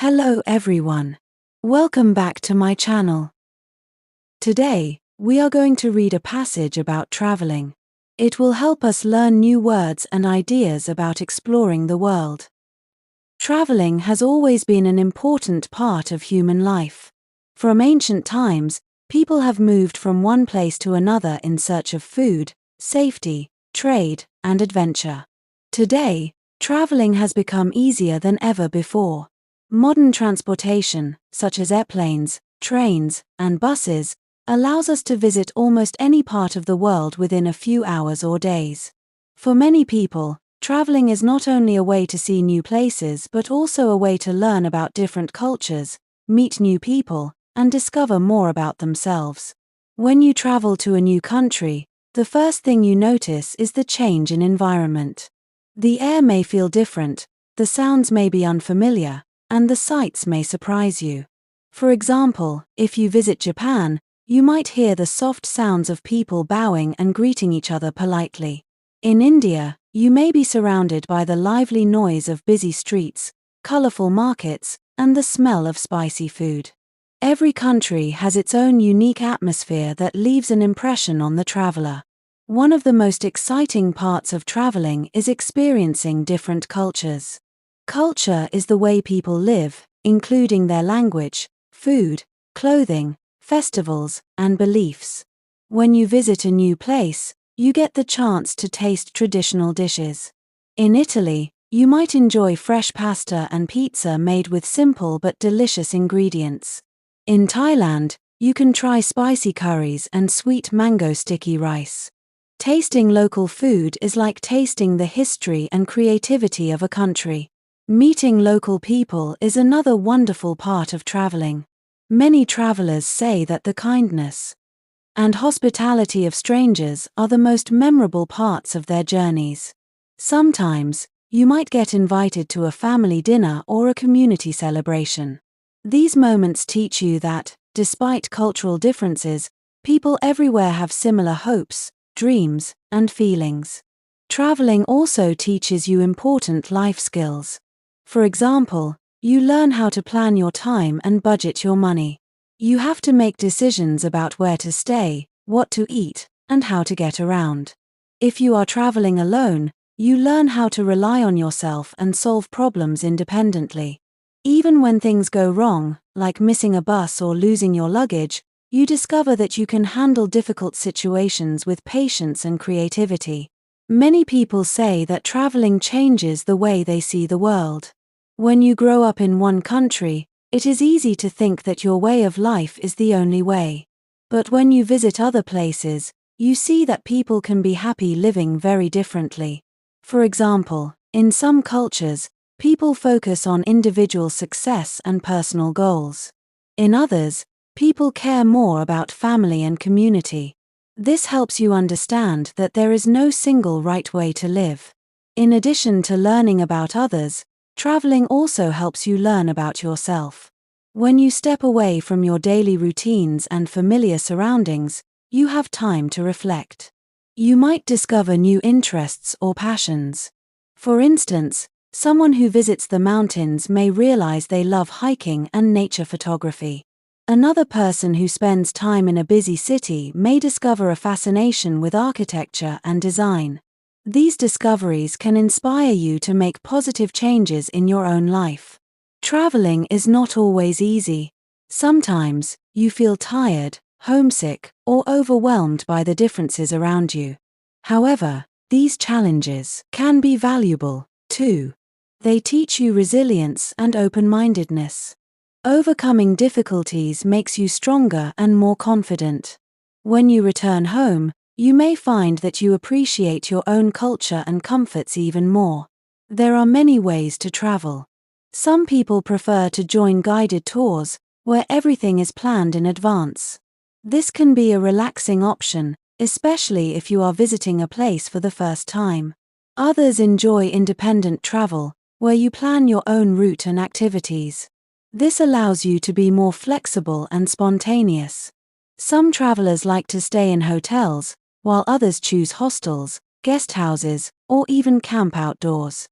Hello everyone. Welcome back to my channel. Today, we are going to read a passage about traveling. It will help us learn new words and ideas about exploring the world. Traveling has always been an important part of human life. From ancient times, people have moved from one place to another in search of food, safety, trade, and adventure. Today, traveling has become easier than ever before. Modern transportation, such as airplanes, trains, and buses, allows us to visit almost any part of the world within a few hours or days. For many people, traveling is not only a way to see new places but also a way to learn about different cultures, meet new people, and discover more about themselves. When you travel to a new country, the first thing you notice is the change in environment. The air may feel different, the sounds may be unfamiliar, and the sights may surprise you. For example, if you visit Japan, you might hear the soft sounds of people bowing and greeting each other politely. In India, you may be surrounded by the lively noise of busy streets, colorful markets, and the smell of spicy food. Every country has its own unique atmosphere that leaves an impression on the traveler. One of the most exciting parts of traveling is experiencing different cultures. Culture is the way people live, including their language, food, clothing, festivals, and beliefs. When you visit a new place, you get the chance to taste traditional dishes. In Italy, you might enjoy fresh pasta and pizza made with simple but delicious ingredients. In Thailand, you can try spicy curries and sweet mango sticky rice. Tasting local food is like tasting the history and creativity of a country. Meeting local people is another wonderful part of traveling. Many travelers say that the kindness and hospitality of strangers are the most memorable parts of their journeys. Sometimes, you might get invited to a family dinner or a community celebration. These moments teach you that, despite cultural differences, people everywhere have similar hopes, dreams, and feelings. Traveling also teaches you important life skills. For example, you learn how to plan your time and budget your money. You have to make decisions about where to stay, what to eat, and how to get around. If you are traveling alone, you learn how to rely on yourself and solve problems independently. Even when things go wrong, like missing a bus or losing your luggage, you discover that you can handle difficult situations with patience and creativity. Many people say that traveling changes the way they see the world. When you grow up in one country, it is easy to think that your way of life is the only way. But when you visit other places, you see that people can be happy living very differently. For example, in some cultures, people focus on individual success and personal goals. In others, people care more about family and community. This helps you understand that there is no single right way to live. In addition to learning about others, traveling also helps you learn about yourself. When you step away from your daily routines and familiar surroundings, you have time to reflect. You might discover new interests or passions. For instance, someone who visits the mountains may realize they love hiking and nature photography. Another person who spends time in a busy city may discover a fascination with architecture and design. These discoveries can inspire you to make positive changes in your own life. Traveling is not always easy. Sometimes, you feel tired, homesick, or overwhelmed by the differences around you. However, these challenges can be valuable, too. They teach you resilience and open-mindedness. Overcoming difficulties makes you stronger and more confident. When you return home, you may find that you appreciate your own culture and comforts even more. There are many ways to travel. Some people prefer to join guided tours, where everything is planned in advance. This can be a relaxing option, especially if you are visiting a place for the first time. Others enjoy independent travel, where you plan your own route and activities. This allows you to be more flexible and spontaneous. Some travelers like to stay in hotels, while others choose hostels, guest houses, or even camp outdoors.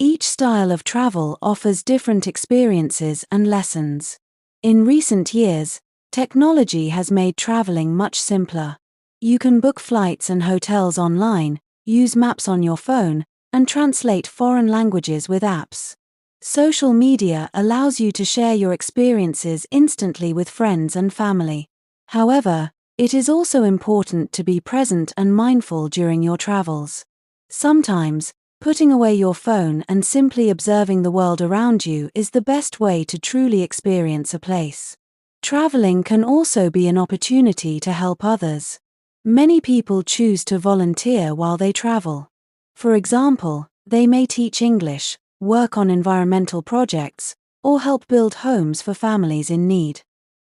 Each style of travel offers different experiences and lessons. In recent years, technology has made traveling much simpler. You can book flights and hotels online, use maps on your phone, and translate foreign languages with apps. Social media allows you to share your experiences instantly with friends and family. However, it is also important to be present and mindful during your travels. Sometimes, putting away your phone and simply observing the world around you is the best way to truly experience a place. Traveling can also be an opportunity to help others. Many people choose to volunteer while they travel. For example, they may teach English, work on environmental projects, or help build homes for families in need.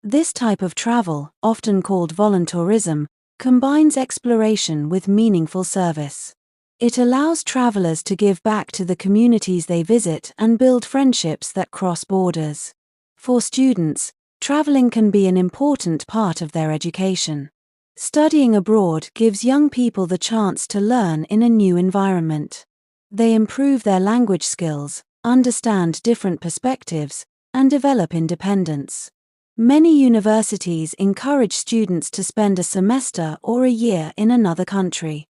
This type of travel, often called voluntourism, combines exploration with meaningful service. It allows travelers to give back to the communities they visit and build friendships that cross borders. For students, traveling can be an important part of their education. Studying abroad gives young people the chance to learn in a new environment. They improve their language skills, understand different perspectives, and develop independence. Many universities encourage students to spend a semester or a year in another country.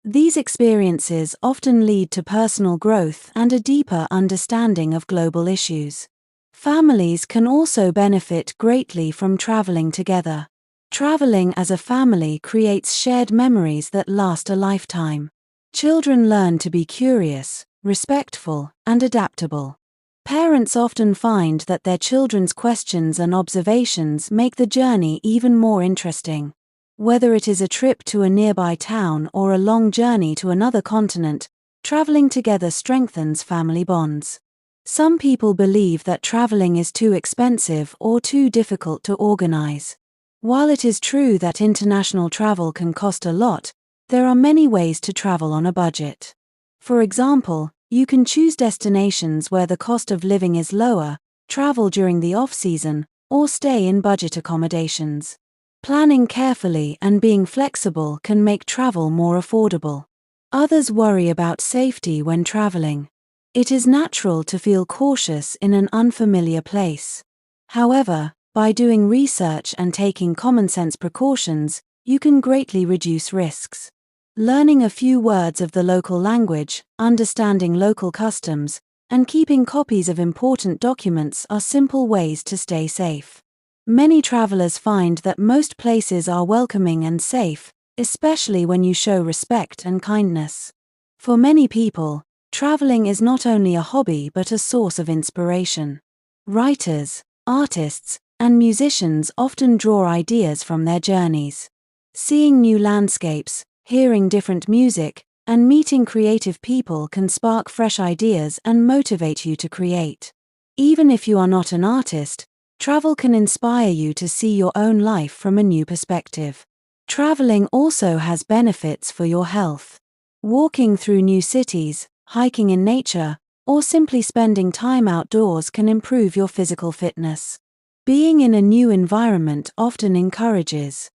These experiences often lead to personal growth and a deeper understanding of global issues. Families can also benefit greatly from traveling together. Traveling as a family creates shared memories that last a lifetime. Children learn to be curious, respectful, and adaptable. Parents often find that their children's questions and observations make the journey even more interesting. Whether it is a trip to a nearby town or a long journey to another continent, traveling together strengthens family bonds. Some people believe that traveling is too expensive or too difficult to organize. While it is true that international travel can cost a lot, there are many ways to travel on a budget. For example, you can choose destinations where the cost of living is lower, travel during the off-season, or stay in budget accommodations. Planning carefully and being flexible can make travel more affordable. Others worry about safety when traveling. It is natural to feel cautious in an unfamiliar place. However, by doing research and taking common-sense precautions, you can greatly reduce risks. Learning a few words of the local language, understanding local customs, and keeping copies of important documents are simple ways to stay safe. Many travelers find that most places are welcoming and safe, especially when you show respect and kindness. For many people, traveling is not only a hobby but a source of inspiration. Writers, artists, and musicians often draw ideas from their journeys. Seeing new landscapes, hearing different music, and meeting creative people can spark fresh ideas and motivate you to create. Even if you are not an artist, travel can inspire you to see your own life from a new perspective. Traveling also has benefits for your health. Walking through new cities, hiking in nature, or simply spending time outdoors can improve your physical fitness. Being in a new environment often encourages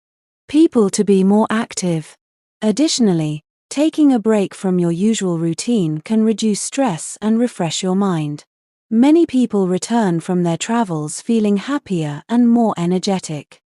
people to be more active. Additionally, taking a break from your usual routine can reduce stress and refresh your mind. Many people return from their travels feeling happier and more energetic.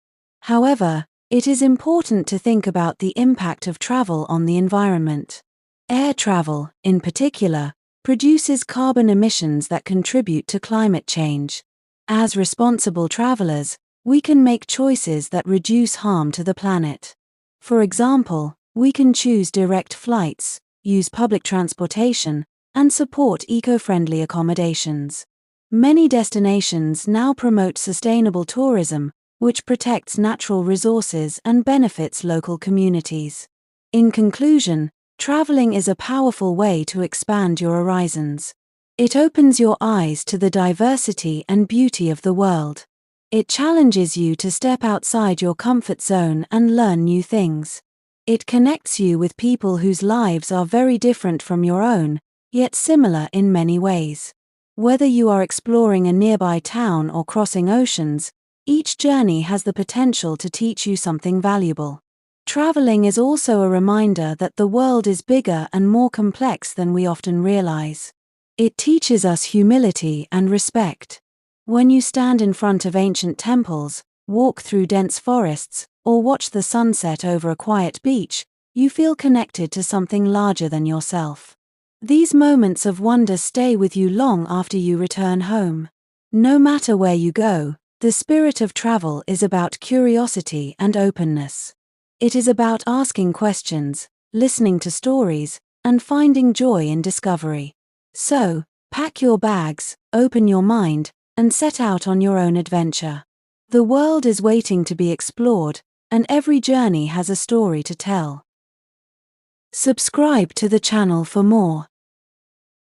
However, it is important to think about the impact of travel on the environment. Air travel, in particular, produces carbon emissions that contribute to climate change. As responsible travelers, we can make choices that reduce harm to the planet. For example, we can choose direct flights, use public transportation, and support eco-friendly accommodations. Many destinations now promote sustainable tourism, which protects natural resources and benefits local communities. In conclusion, traveling is a powerful way to expand your horizons. It opens your eyes to the diversity and beauty of the world. It challenges you to step outside your comfort zone and learn new things. It connects you with people whose lives are very different from your own, yet similar in many ways. Whether you are exploring a nearby town or crossing oceans, each journey has the potential to teach you something valuable. Traveling is also a reminder that the world is bigger and more complex than we often realize. It teaches us humility and respect. When you stand in front of ancient temples, walk through dense forests, or watch the sunset over a quiet beach, you feel connected to something larger than yourself. These moments of wonder stay with you long after you return home. No matter where you go, the spirit of travel is about curiosity and openness. It is about asking questions, listening to stories, and finding joy in discovery. So, pack your bags, open your mind, and set out on your own adventure. The world is waiting to be explored, and every journey has a story to tell. Subscribe to the channel for more.